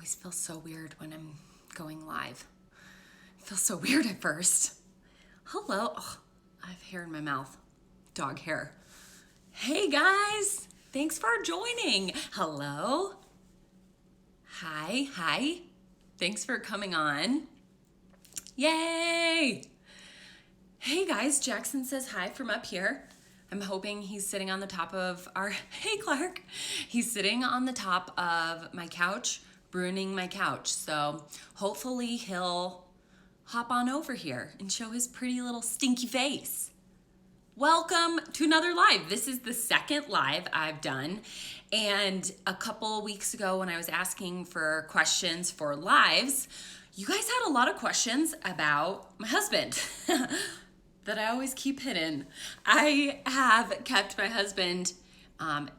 always feel so weird when I'm going live. It feels so weird at first. Hello. Oh, I have hair in my mouth. Dog hair. Hey guys. Thanks for joining. Hello. Hi. Thanks for coming on. Yay. Hey guys, Jackson says hi from up here. I'm hoping he's sitting on the top of our, hey Clark, he's sitting on the top of my couch, ruining my couch. So hopefully he'll hop on over here and show his pretty little stinky face. Welcome to another live. This is the second live I've done. And a couple weeks ago when I was asking for questions for lives, you guys had a lot of questions about my husband. That I always keep hidden. I have kept my husband,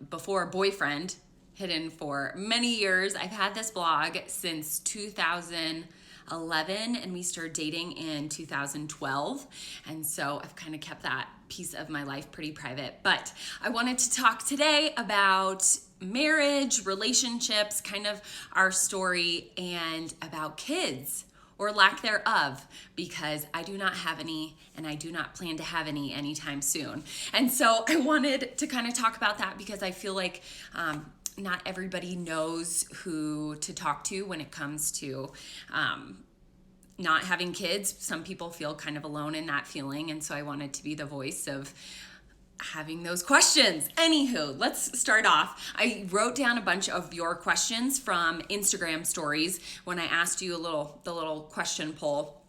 before boyfriend, hidden for many years. I've had this blog since 2011 and we started dating in 2012. And so I've kind of kept that piece of my life pretty private. But I wanted to talk today about marriage, relationships, kind of our story, and about kids. Or lack thereof, because I do not have any and I do not plan to have any anytime soon. And so I wanted to kind of talk about that because I feel like not everybody knows who to talk to when it comes to not having kids. Some people feel kind of alone in that feeling. And so I wanted to be the voice of having those questions. Anywho, let's start off. I wrote down a bunch of your questions from Instagram stories when I asked you the little question poll,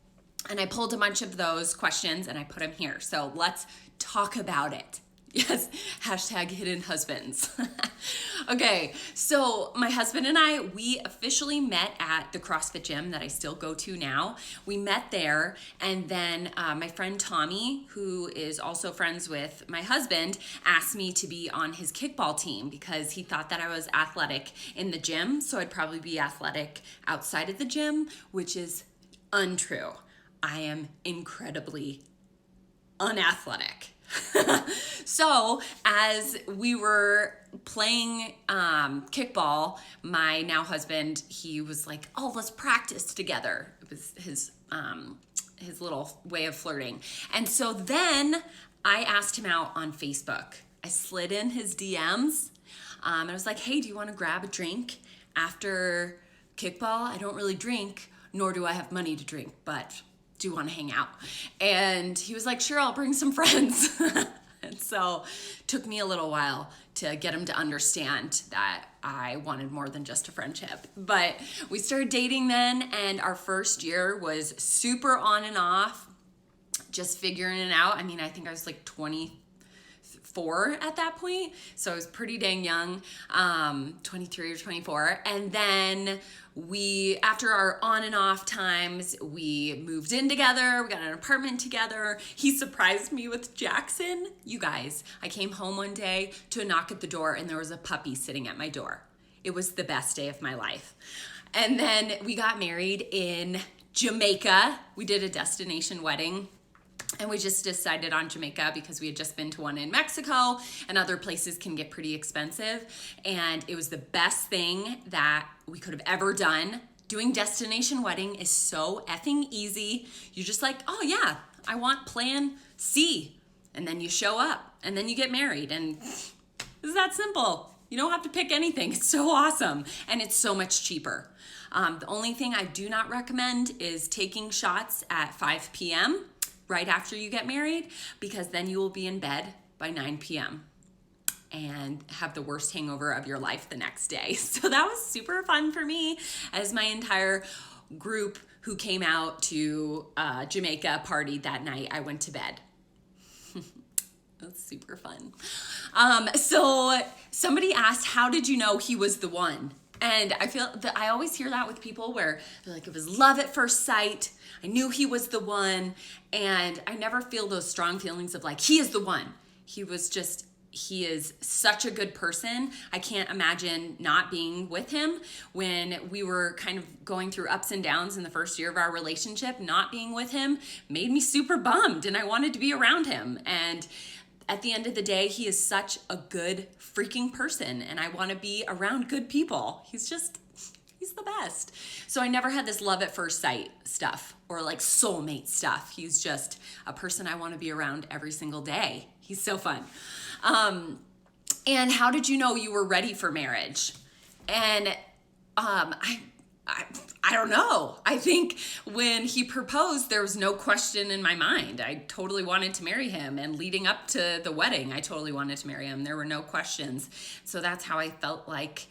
and I pulled a bunch of those questions and I put them here. So let's talk about it. Yes, hashtag hidden husbands. Okay, so my husband and I, we officially met at the CrossFit gym that I still go to now. We met there, and then my friend Tommy, who is also friends with my husband, asked me to be on his kickball team because he thought that I was athletic in the gym, so I'd probably be athletic outside of the gym, which is untrue. I am incredibly unathletic. So as we were playing kickball, my now husband, he was like, oh, let's practice together. It was his little way of flirting. And so then I asked him out on Facebook. I slid in his DMs. I was like, hey, do you want to grab a drink after kickball? I don't really drink, nor do I have money to drink, but do you want to hang out? And he was like, sure, I'll bring some friends. And so it took me a little while to get him to understand that I wanted more than just a friendship. But we started dating then, and our first year was super on and off, just figuring it out. I mean, I think I was like 24 at that point, so I was pretty dang young, 23 or 24. And then after our on and off times, we moved in together, we got an apartment together. He surprised me with Jackson. You guys, I came home one day to a knock at the door and there was a puppy sitting at my door. It was the best day of my life. And then we got married in Jamaica. We did a destination wedding. And we just decided on Jamaica because we had just been to one in Mexico and other places can get pretty expensive. And it was the best thing that we could have ever done. Doing destination wedding is so effing easy. You're just like, oh yeah, I want plan C. And then you show up and then you get married. And it's that simple. You don't have to pick anything. It's so awesome. And it's so much cheaper. The only thing I do not recommend is taking shots at 5 p.m. right after you get married, because then you will be in bed by 9 p.m. and have the worst hangover of your life the next day. So that was super fun for me as my entire group who came out to Jamaica partied that night. I went to bed. That's super fun. So somebody asked, how did you know he was the one? And I feel that I always hear that with people where they're like, it was love at first sight. I knew he was the one. And I never feel those strong feelings of like, he is the one. He is such a good person. I can't imagine not being with him. When we were kind of going through ups and downs in the first year of our relationship, not being with him made me super bummed and I wanted to be around him. And at the end of the day, he is such a good freaking person and I want to be around good people. He's just He's the best. So I never had this love at first sight stuff or like soulmate stuff. He's just a person I want to be around every single day. He's so fun. And how did you know you were ready for marriage? And I don't know. I think when he proposed, there was no question in my mind. I totally wanted to marry him. And leading up to the wedding, I totally wanted to marry him. There were no questions. So that's how I felt like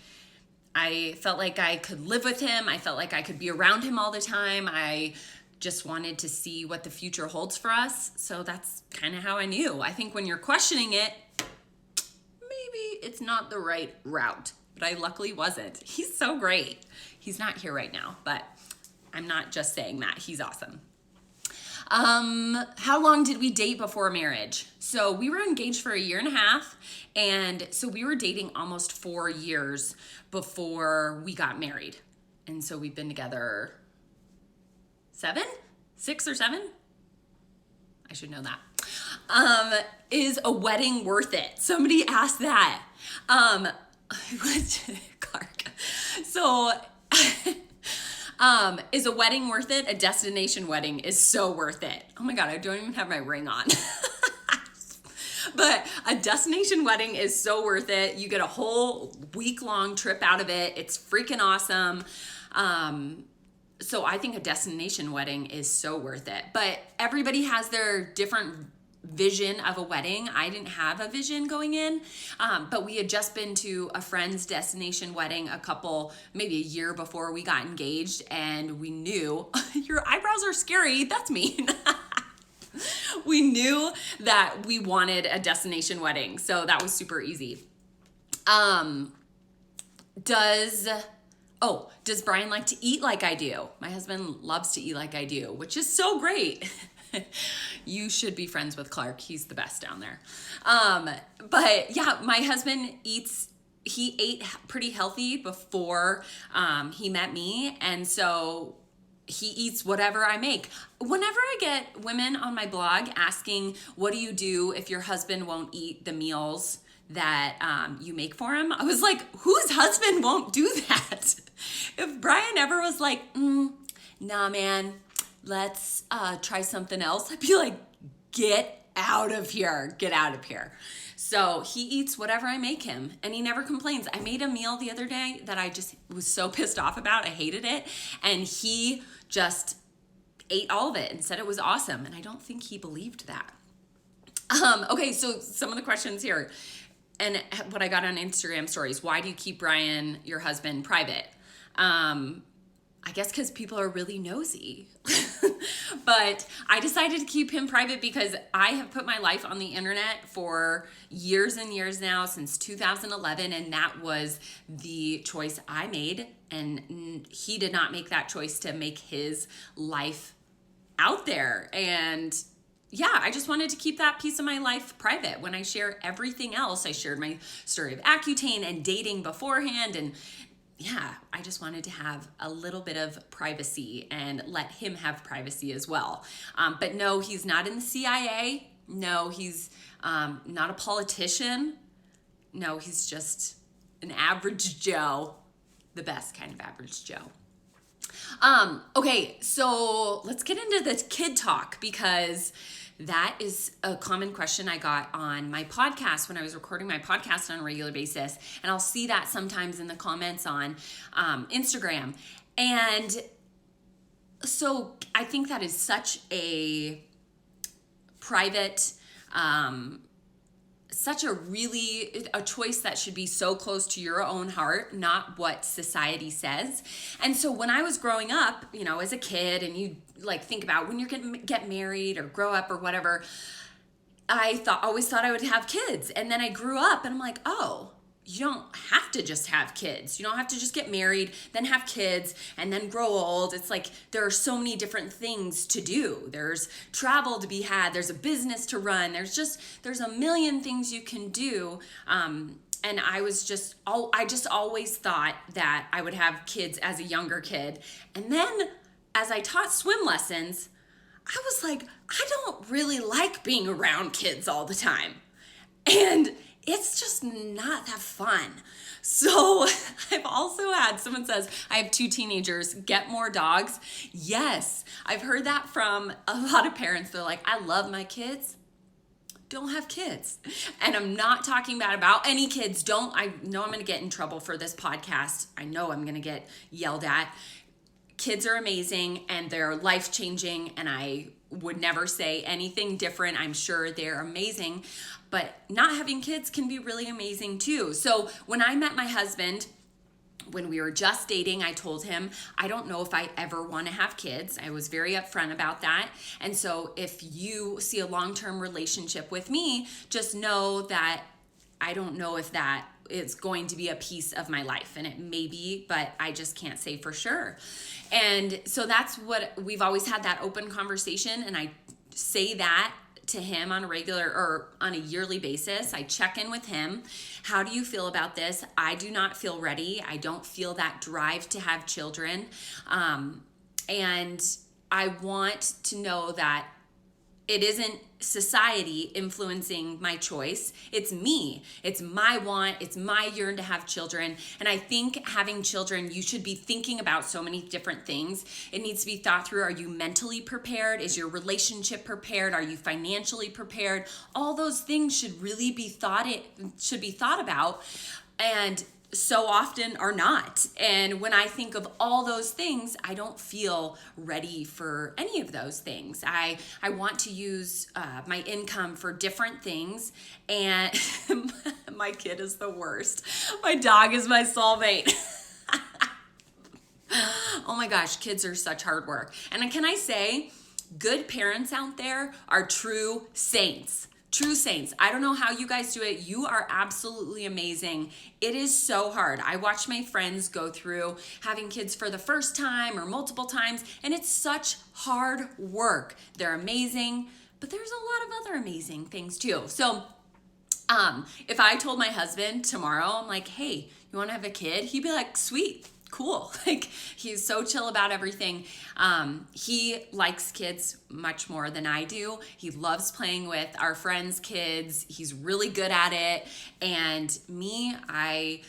I could live with him. I felt like I could be around him all the time. I just wanted to see what the future holds for us. So that's kind of how I knew. I think when you're questioning it, maybe it's not the right route. But I luckily wasn't. He's so great. He's not here right now, but I'm not just saying that. He's awesome. How long did we date before marriage? So we were engaged for 1.5 years. And so we were dating almost 4 years before we got married. And so we've been together 6 or 7? I should know that. Is a wedding worth it? Somebody asked that. Clark. So, is a wedding worth it? A destination wedding is so worth it. Oh my God, I don't even have my ring on. But a destination wedding is so worth it. You get a whole week-long trip out of it. It's freaking awesome. So I think a destination wedding is so worth it. But everybody has their different vision of a wedding. I didn't have a vision going in, but we had just been to a friend's destination wedding maybe a year before we got engaged, and we knew, your eyebrows are scary, that's me. We knew that we wanted a destination wedding, so that was super easy. Does Brian like to eat like I do? My husband loves to eat like I do, which is so great. You should be friends with Clark. He's the best down there. But yeah, my husband he ate pretty healthy before he met me. And so he eats whatever I make. Whenever I get women on my blog asking, what do you do if your husband won't eat the meals that you make for him? I was like, whose husband won't do that? If Brian ever was like, nah, man, let's try something else, I'd be like, get out of here. So he eats whatever I make him, and he never complains. I made a meal the other day that I just was so pissed off about. I hated it. And he just ate all of it and said it was awesome. And I don't think he believed that. Okay, so some of the questions here and what I got on Instagram stories. Why do you keep Brian, your husband, private? I guess because people are really nosy. But I decided to keep him private because I have put my life on the internet for years and years now, since 2011, and that was the choice I made. And he did not make that choice to make his life out there. And yeah, I just wanted to keep that piece of my life private. When I share everything else, I shared my story of Accutane and dating beforehand, and yeah, I just wanted to have a little bit of privacy and let him have privacy as well. But no, he's not in the CIA. No, he's not a politician. No, he's just an average Joe, the best kind of average Joe. Okay, so let's get into the kid talk, because that is a common question I got on my podcast when I was recording my podcast on a regular basis. And I'll see that sometimes in the comments on Instagram. And so I think that is such a private, a choice that should be so close to your own heart, not what society says. And so when I was growing up, as a kid, and you like think about when you're going to get married or grow up or whatever, I always thought I would have kids. And then I grew up and I'm like, oh, you don't have to just have kids. You don't have to just get married, then have kids, and then grow old. It's like there are so many different things to do. There's travel to be had. There's a business to run. There's a million things you can do. And I just always thought that I would have kids as a younger kid. And then as I taught swim lessons, I was like, I don't really like being around kids all the time. And it's just not that fun. So I've also had someone says, I have 2 teenagers, get more dogs. Yes, I've heard that from a lot of parents. They're like, I love my kids, don't have kids. And I'm not talking bad about any kids. I know I'm going to get in trouble for this podcast. I know I'm going to get yelled at. Kids are amazing and they're life-changing, and I would never say anything different. I'm sure they're amazing, but not having kids can be really amazing too. So when I met my husband, when we were just dating, I told him, I don't know if I ever want to have kids. I was very upfront about that. And so if you see a long-term relationship with me, just know that I don't know if that is going to be a piece of my life, and it may be, but I just can't say for sure. And so that's what we've always had, that open conversation. And I say that to him on a regular or on a yearly basis. I check in with him. How do you feel about this? I do not feel ready. I don't feel that drive to have children. And I want to know that it isn't society influencing my choice. It's me. It's my want. It's my yearn to have children. And I think having children, you should be thinking about so many different things. It needs to be thought through. Are you mentally prepared? Is your relationship prepared? Are you financially prepared? All those things should really be thought about. And so often are not. And when I think of all those things, I don't feel ready for any of those things. I want to use my income for different things. And my kid is the worst. My dog is my soulmate. Oh my gosh, kids are such hard work. And can I say, good parents out there are true saints. True saints. I don't know how you guys do it. You are absolutely amazing. It is so hard. I watch my friends go through having kids for the first time or multiple times, and it's such hard work. They're amazing, but there's a lot of other amazing things too. So if I told my husband tomorrow, I'm like, hey, you want to have a kid? He'd be like, sweet. Cool. Like, he's so chill about everything. He likes kids much more than I do. He loves playing with our friends' kids. He's really good at it. And me, I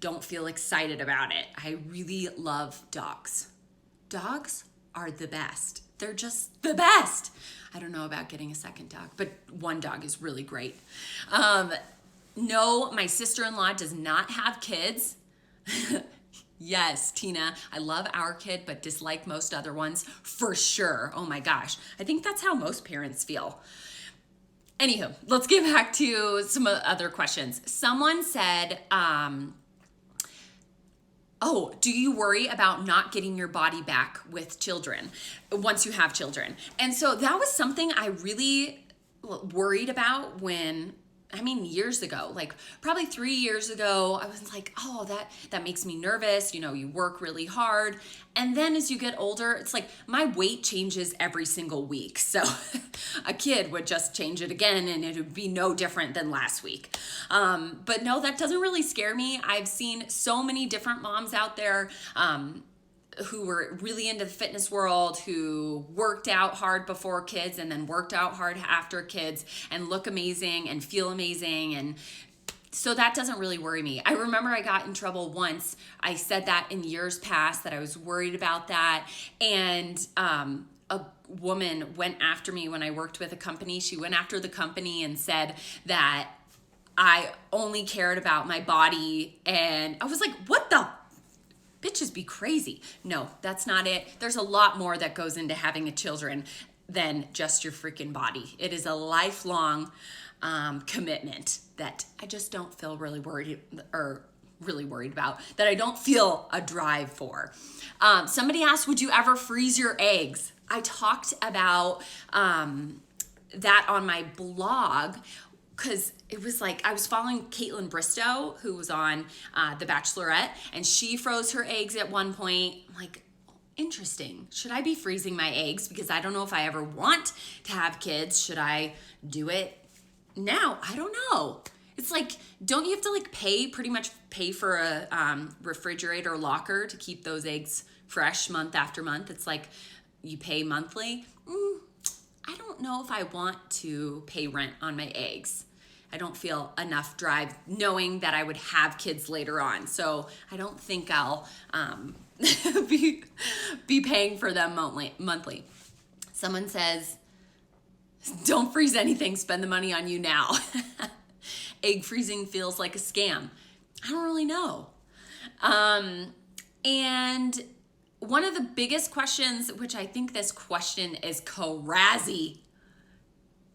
don't feel excited about it. I really love dogs. Dogs are the best. They're just the best. I don't know about getting a second dog, but one dog is really great. No, my sister-in-law does not have kids. Yes, Tina, I love our kid, but dislike most other ones for sure. Oh my gosh. I think that's how most parents feel. Anywho, let's get back to some other questions. Someone said, oh, do you worry about not getting your body back with children once you have children? And so that was something I really worried about years ago, like probably 3 years ago. I was like, oh, that makes me nervous. You work really hard. And then as you get older, it's like my weight changes every single week. So a kid would just change it again and it would be no different than last week. But no, that doesn't really scare me. I've seen so many different moms out there, who were really into the fitness world, who worked out hard before kids and then worked out hard after kids and look amazing and feel amazing. And so that doesn't really worry me. I remember I got in trouble once. I said that in years past that I was worried about that. And a woman went after me when I worked with a company. She went after the company and said that I only cared about my body. And I was like, what the bitches be crazy. No, that's not it. There's a lot more that goes into having a children than just your freaking body. It is a lifelong commitment that I just don't feel really worried about, that I don't feel a drive for. Somebody asked, would you ever freeze your eggs? I talked about that on my blog, because it was like I was following Caitlin Bristow, who was on The Bachelorette, and she froze her eggs at one point. I'm like, interesting. Should I be freezing my eggs? Because I don't know if I ever want to have kids. Should I do it now? I don't know. It's like, don't you have to pretty much pay for a refrigerator locker to keep those eggs fresh month after month? It's like you pay monthly. I don't know if I want to pay rent on my eggs. I don't feel enough drive knowing that I would have kids later on. So I don't think I'll be paying for them monthly. Someone says, don't freeze anything, spend the money on you now. Egg freezing feels like a scam. I don't really know. And one of the biggest questions, which I think this question is crazy.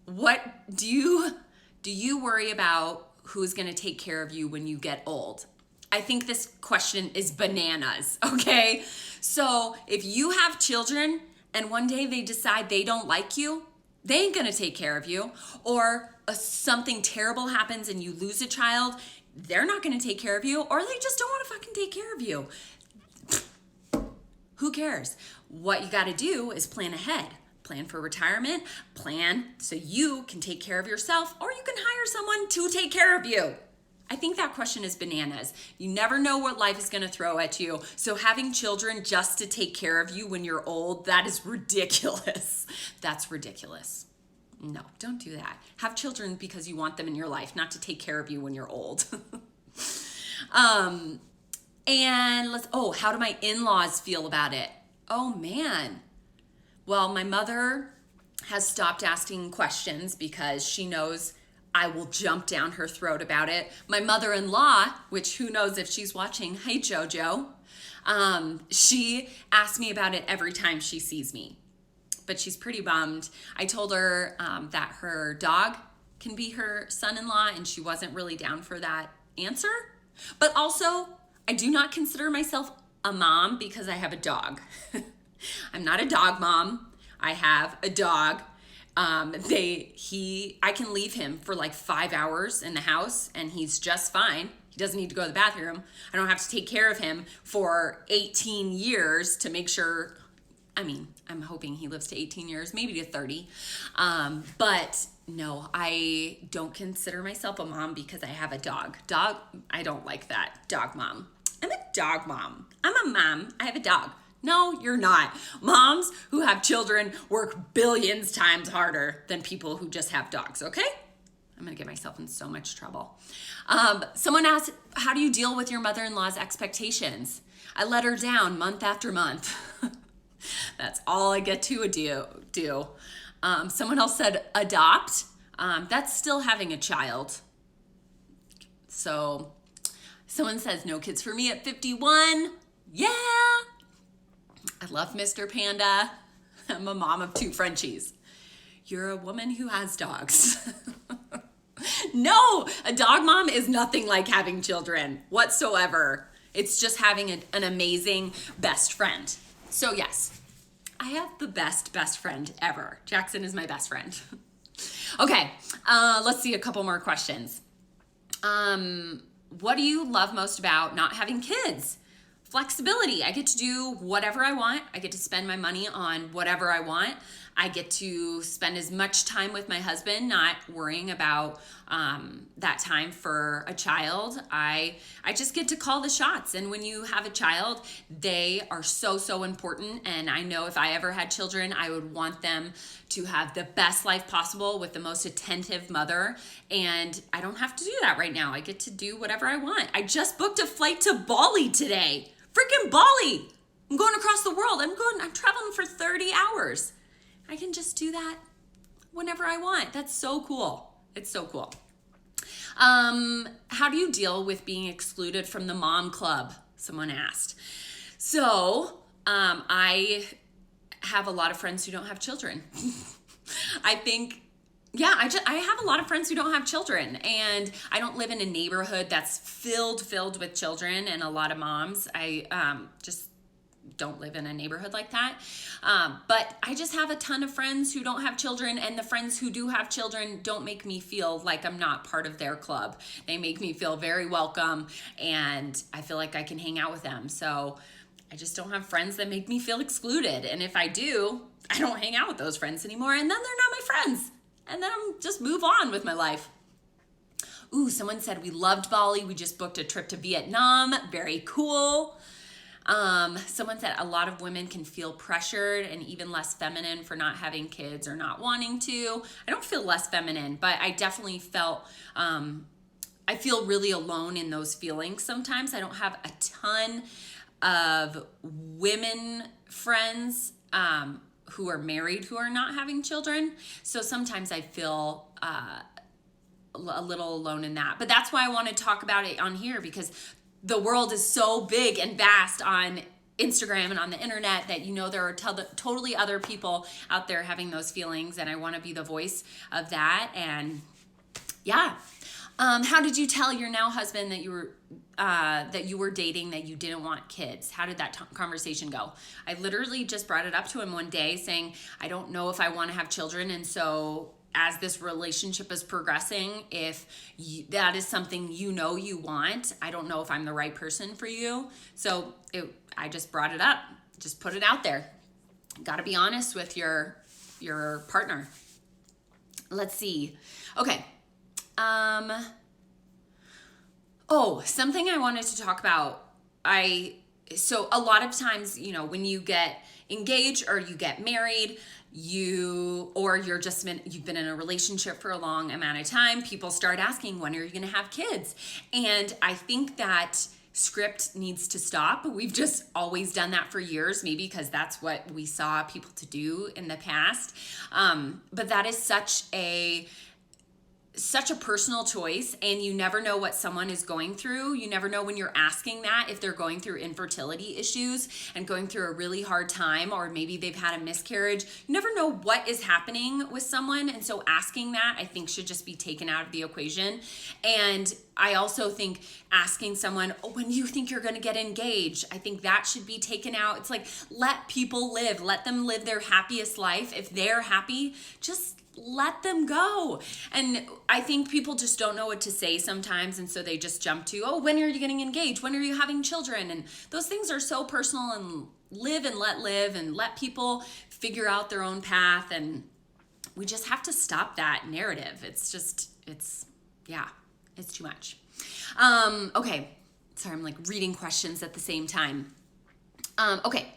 What do you worry about who's going to take care of you when you get old? I think this question is bananas, okay? So if you have children and one day they decide they don't like you, they ain't gonna take care of you. Or something terrible happens and you lose a child, they're not gonna take care of you, or they just don't wanna fucking take care of you. Who cares? What you gotta do is plan ahead. Plan for retirement, plan so you can take care of yourself, or you can hire someone to take care of you. I think that question is bananas. You never know what life is gonna throw at you. So having children just to take care of you when you're old, that is ridiculous. That's ridiculous. No, don't do that. Have children because you want them in your life, not to take care of you when you're old. And how do my in-laws feel about it? Oh man. Well, my mother has stopped asking questions because she knows I will jump down her throat about it. My mother-in-law, which who knows if she's watching, hey Jojo, she asks me about it every time she sees me, but she's pretty bummed. I told her that her dog can be her son-in-law, and she wasn't really down for that answer. But also, I do not consider myself a mom because I have a dog. I'm not a dog mom. I have a dog. I can leave him for like 5 hours in the house and he's just fine. He doesn't need to go to the bathroom. I don't have to take care of him for 18 years to make sure. I mean, I'm hoping he lives to 18 years, maybe to 30. But no, I don't consider myself a mom because I have a dog. I don't like that. Dog mom. I'm a dog mom. I'm a mom. I have a dog. No, you're not. Moms who have children work billions times harder than people who just have dogs, okay? I'm gonna get myself in so much trouble. Someone asked, how do you deal with your mother-in-law's expectations? I let her down month after month. That's all I get to do. Someone else said adopt. That's still having a child. So someone says no kids for me at 51. Yeah. I love Mr. Panda. I'm a mom of 2 Frenchies. You're a woman who has dogs. No, a dog mom is nothing like having children whatsoever. It's just having an amazing best friend. So yes, I have the best friend ever. Jackson is my best friend. Okay, let's see a couple more questions. What do you love most about not having kids? Flexibility. I get to do whatever I want. I get to spend my money on whatever I want. I get to spend as much time with my husband, not worrying about that time for a child. I just get to call the shots. And when you have a child, they are so important. And I know if I ever had children, I would want them to have the best life possible with the most attentive mother. And I don't have to do that right now. I get to do whatever I want. I just booked a flight to Bali today. Freaking Bali. I'm going across the world. I'm traveling for 30 hours. I can just do that whenever I want. That's so cool. It's so cool. How do you deal with being excluded from the mom club? Someone asked. So I have a lot of friends who don't have children. I have a lot of friends who don't have children, and I don't live in a neighborhood that's filled with children and a lot of moms. I just don't live in a neighborhood like that. But I just have a ton of friends who don't have children, and the friends who do have children don't make me feel like I'm not part of their club. They make me feel very welcome, and I feel like I can hang out with them. So I just don't have friends that make me feel excluded. And if I do, I don't hang out with those friends anymore, and then they're not my friends. And then I'm just move on with my life. Ooh, someone said we loved Bali. We just booked a trip to Vietnam. Very cool. Someone said a lot of women can feel pressured and even less feminine for not having kids or not wanting to. I don't feel less feminine, but I definitely felt, I feel really alone in those feelings sometimes. I don't have a ton of women friends who are married who are not having children. So sometimes I feel a little alone in that. But that's why I want to talk about it on here, because the world is so big and vast on Instagram and on the internet that, you know, there are totally other people out there having those feelings, and I want to be the voice of that. And yeah. How did you tell your now husband that you were dating that you didn't want kids? How did that conversation go? I literally just brought it up to him one day saying, I don't know if I want to have children. And so as this relationship is progressing, if that is something you know you want, I don't know if I'm the right person for you. So I just brought it up, just put it out there. Got to be honest with your partner. Let's see. Okay. Something I wanted to talk about. So a lot of times, you know, when you get engaged or you get married, you've been in a relationship for a long amount of time, people start asking, when are you going to have kids? And I think that script needs to stop. We've just always done that for years, maybe because that's what we saw people to do in the past. But that is such a personal choice, and you never know what someone is going through. You never know when you're asking that, if they're going through infertility issues and going through a really hard time, or maybe they've had a miscarriage. You never know what is happening with someone, and so asking that, I think, should just be taken out of the equation. And I also think asking someone, when do you think you're going to get engaged? I think that should be taken out. It's like, let people live. Let them live their happiest life. If they're happy, just let them go. And I think people just don't know what to say sometimes, and so they just jump to, when are you getting engaged? When are you having children? And those things are so personal, and live and let people figure out their own path. And we just have to stop that narrative. It's too much. Okay. Sorry, I'm like reading questions at the same time. Okay.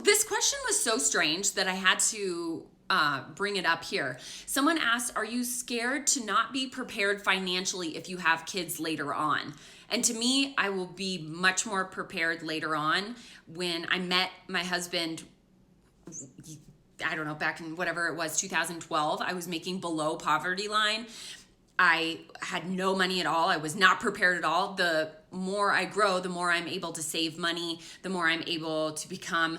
This question was so strange that I had to bring it up here. Someone asked, are you scared to not be prepared financially if you have kids later on? And to me, I will be much more prepared later on. When I met my husband, I don't know, back in whatever it was, 2012, I was making below poverty line. I had no money at all. I was not prepared at all. The more I grow, the more I'm able to save money, the more I'm able to become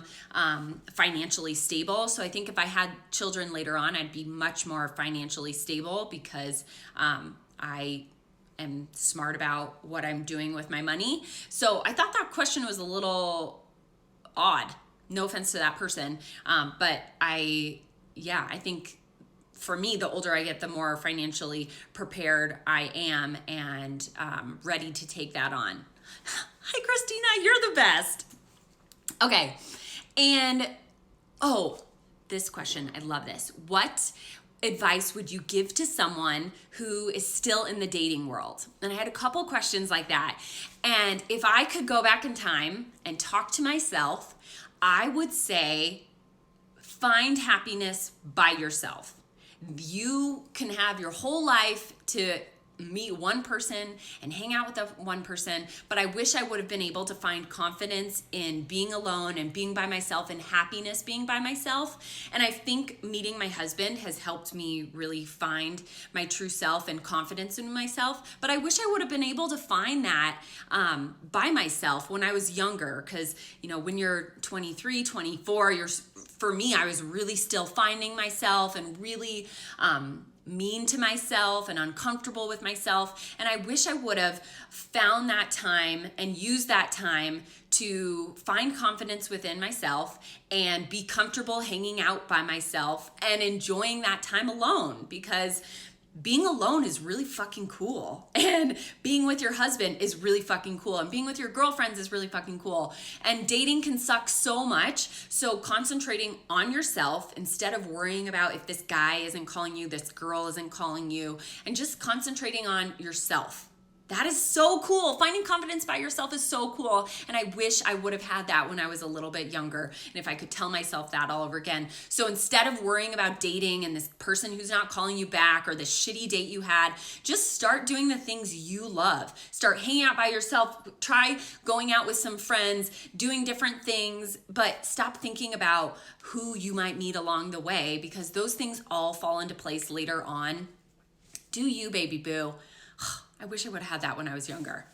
financially stable. So I think if I had children later on, I'd be much more financially stable, because I am smart about what I'm doing with my money. So I thought that question was a little odd. No offense to that person. But I think for me, the older I get, the more financially prepared I am, and ready to take that on. Hi, Christina, you're the best. Okay, and this question, I love this. What advice would you give to someone who is still in the dating world? And I had a couple questions like that. And if I could go back in time and talk to myself, I would say, find happiness by yourself. You can have your whole life to meet one person and hang out with that one person, but I wish I would have been able to find confidence in being alone and being by myself, and happiness being by myself. And I think meeting my husband has helped me really find my true self and confidence in myself. But I wish I would have been able to find that by myself when I was younger, because when you're 23, 24, for me, I was really still finding myself, and really mean to myself and uncomfortable with myself. And I wish I would have found that time and used that time to find confidence within myself and be comfortable hanging out by myself and enjoying that time alone, because being alone is really fucking cool, and being with your husband is really fucking cool, and being with your girlfriends is really fucking cool. And dating can suck so much. So concentrating on yourself instead of worrying about if this guy isn't calling you, this girl isn't calling you, and just concentrating on yourself That is so cool. Finding confidence by yourself is so cool. And I wish I would have had that when I was a little bit younger. And if I could tell myself that all over again. So instead of worrying about dating and this person who's not calling you back or the shitty date you had, just start doing the things you love. Start hanging out by yourself. Try going out with some friends, doing different things, but stop thinking about who you might meet along the way, because those things all fall into place later on. Do you, baby boo. I wish I would have had that when I was younger.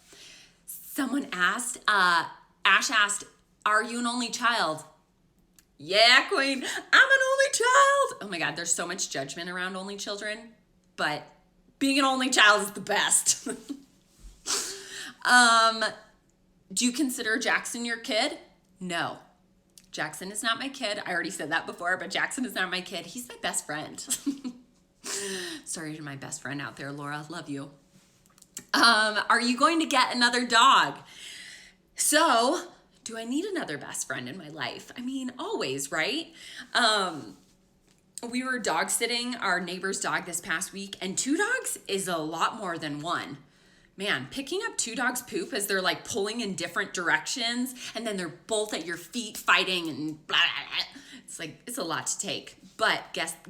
Someone asked, Ash asked, are you an only child? Yeah, queen, I'm an only child. Oh my God, there's so much judgment around only children, but being an only child is the best. Do you consider Jackson your kid? No. Jackson is not my kid. I already said that before, but Jackson is not my kid. He's my best friend. Sorry to my best friend out there, Laura, love you. Are you going to get another dog? So, do I need another best friend in my life? I mean, always, right? We were dog sitting our neighbor's dog this past week, and 2 dogs is a lot more than 1. Man, picking up 2 dogs' poop as they're like pulling in different directions, and then they're both at your feet fighting and blah, blah, blah. It's like, it's a lot to take. But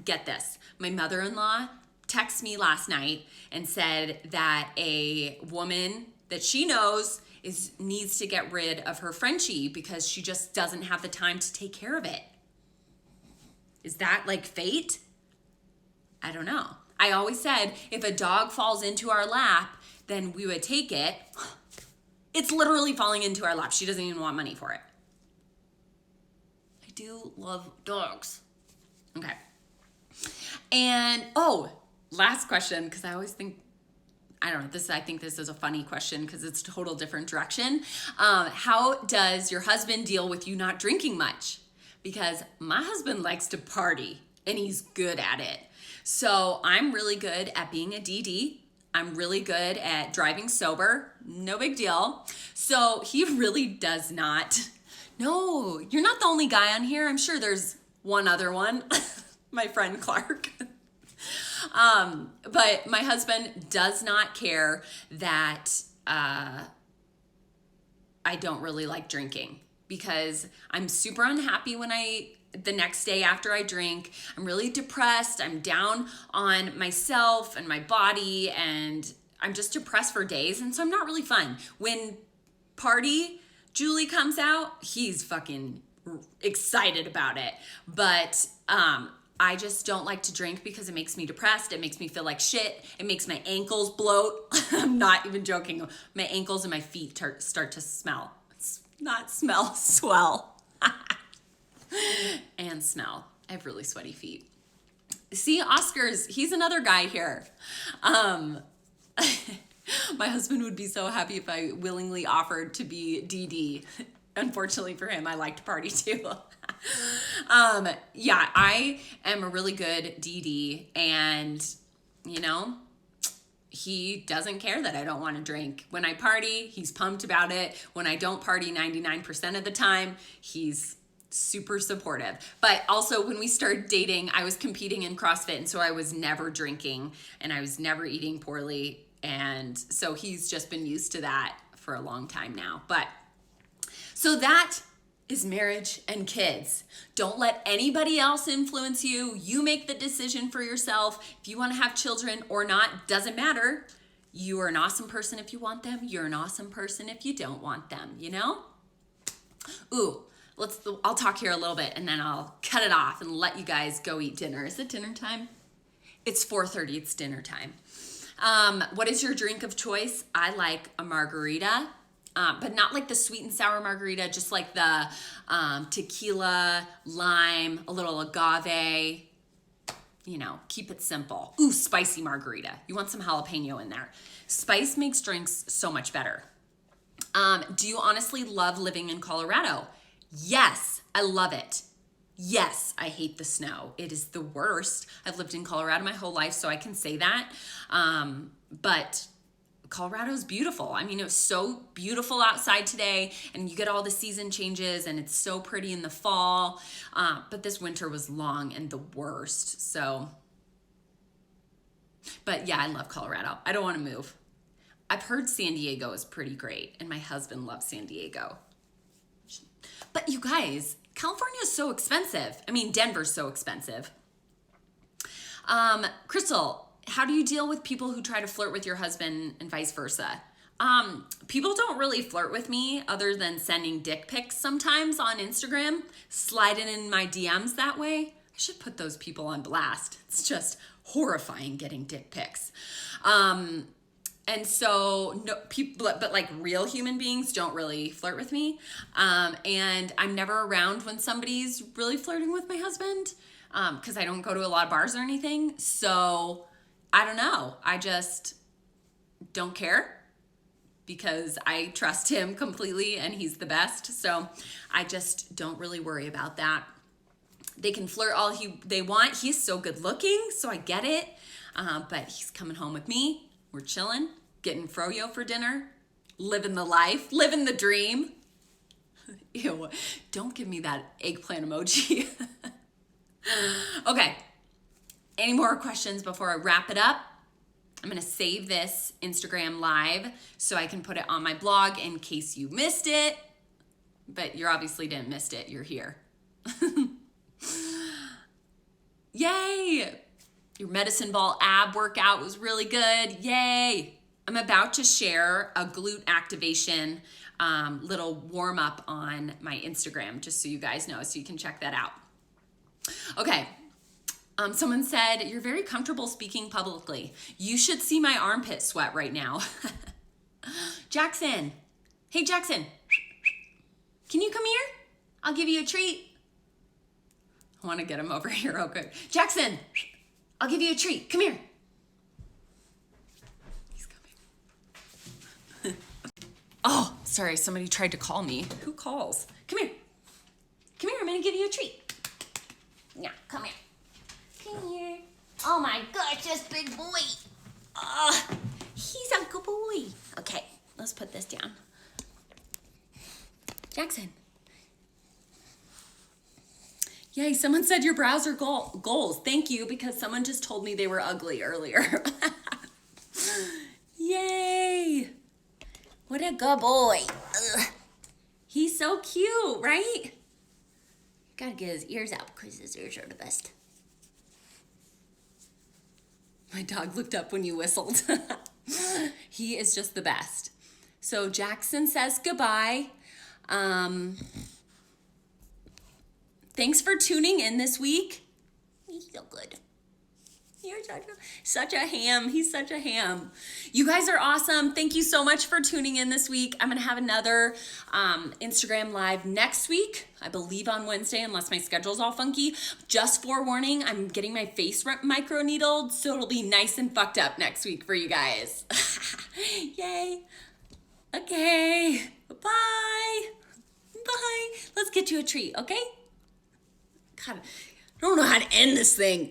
get this, my mother-in-law texted me last night and said that a woman that she knows needs to get rid of her Frenchie because she just doesn't have the time to take care of it. Is that like fate? I don't know. I always said if a dog falls into our lap, then we would take it. It's literally falling into our lap. She doesn't even want money for it. I do love dogs. Okay. And, last question, because I always think, I don't know, I think this is a funny question because it's a total different direction. How does your husband deal with you not drinking much? Because my husband likes to party and he's good at it. So I'm really good at being a DD. I'm really good at driving sober. No big deal. So he really does not. No, you're not the only guy on here. I'm sure there's one other one. My friend Clark. But my husband does not care that I don't really like drinking, because I'm super unhappy when the next day after I drink. I'm really depressed. I'm down on myself and my body, and I'm just depressed for days. And so I'm not really fun. When Party Julie comes out, he's fucking excited about it. But, I just don't like to drink because it makes me depressed. It makes me feel like shit. It makes my ankles bloat. I'm not even joking. My ankles and my feet start to smell. Not smell, swell. And smell. I have really sweaty feet. See, Oscar's, he's another guy here. My husband would be so happy if I willingly offered to be DD. Unfortunately for him, I like to party too. Yeah, I am a really good DD, and he doesn't care that I don't want to drink. When I party, he's pumped about it. When I don't party 99% of the time, he's super supportive. But also when we started dating, I was competing in CrossFit, and so I was never drinking and I was never eating poorly. And so he's just been used to that for a long time now. But so that is marriage and kids. Don't let anybody else influence you. You make the decision for yourself. If you want to have children or not, doesn't matter. You are an awesome person if you want them. You're an awesome person if you don't want them, Ooh, I'll talk here a little bit and then I'll cut it off and let you guys go eat dinner. Is it dinner time? It's 4:30, it's dinner time. What is your drink of choice? I like a margarita. But not like the sweet and sour margarita, just like the tequila, lime, a little agave, keep it simple. Ooh, spicy margarita. You want some jalapeno in there. Spice makes drinks so much better. Do you honestly love living in Colorado? Yes, I love it. Yes, I hate the snow. It is the worst. I've lived in Colorado my whole life, so I can say that. But Colorado's beautiful. I mean, it was so beautiful outside today, and you get all the season changes, and it's so pretty in the fall. But this winter was long and the worst. So, but yeah, I love Colorado. I don't want to move. I've heard San Diego is pretty great, and my husband loves San Diego. But you guys, California is so expensive. I mean, Denver's so expensive. Crystal, how do you deal with people who try to flirt with your husband and vice versa? People don't really flirt with me other than sending dick pics sometimes on Instagram, sliding in my DMs that way. I should put those people on blast. It's just horrifying getting dick pics. And so no people, but like real human beings don't really flirt with me. And I'm never around when somebody's really flirting with my husband, because I don't go to a lot of bars or anything. So I don't know. I just don't care because I trust him completely and he's the best. So I just don't really worry about that. They can flirt all they want. He's so good looking, so I get it. But he's coming home with me. We're chilling, getting froyo for dinner, living the life, living the dream. Ew, don't give me that eggplant emoji. Okay, any more questions before I wrap it up? I'm gonna save this Instagram live so I can put it on my blog in case you missed it, but you obviously didn't miss it, you're here. Yay! Your medicine ball ab workout was really good. Yay! I'm about to share a glute activation little warm up on my Instagram, just so you guys know, so you can check that out. Okay. Someone said, you're very comfortable speaking publicly. You should see my armpit sweat right now. Jackson. Hey, Jackson. Can you come here? I'll give you a treat. I want to get him over here real quick. Jackson, I'll give you a treat. Come here. He's coming. Oh, sorry. Somebody tried to call me. Who calls? Come here. Come here. I'm going to give you a treat. Yeah, come here. Come here. Oh my gosh, this big boy. He's a good boy. Okay, let's put this down. Jackson. Yay, someone said your brows are goals. Thank you, because someone just told me they were ugly earlier. Yay. What a good boy. Ugh. He's so cute, right? Gotta get his ears out because his ears are the best. My dog looked up when you whistled. He is just the best. So Jackson says goodbye. Thanks for tuning in this week. He's so good. You're such a ham. He's such a ham. You guys are awesome. Thank you so much for tuning in this week. I'm going to have another Instagram live next week, I believe on Wednesday, unless my schedule's all funky. Just forewarning, I'm getting my face microneedled, so it'll be nice and fucked up next week for you guys. Yay. Okay. Bye. Bye. Let's get you a treat, okay? God, I don't know how to end this thing.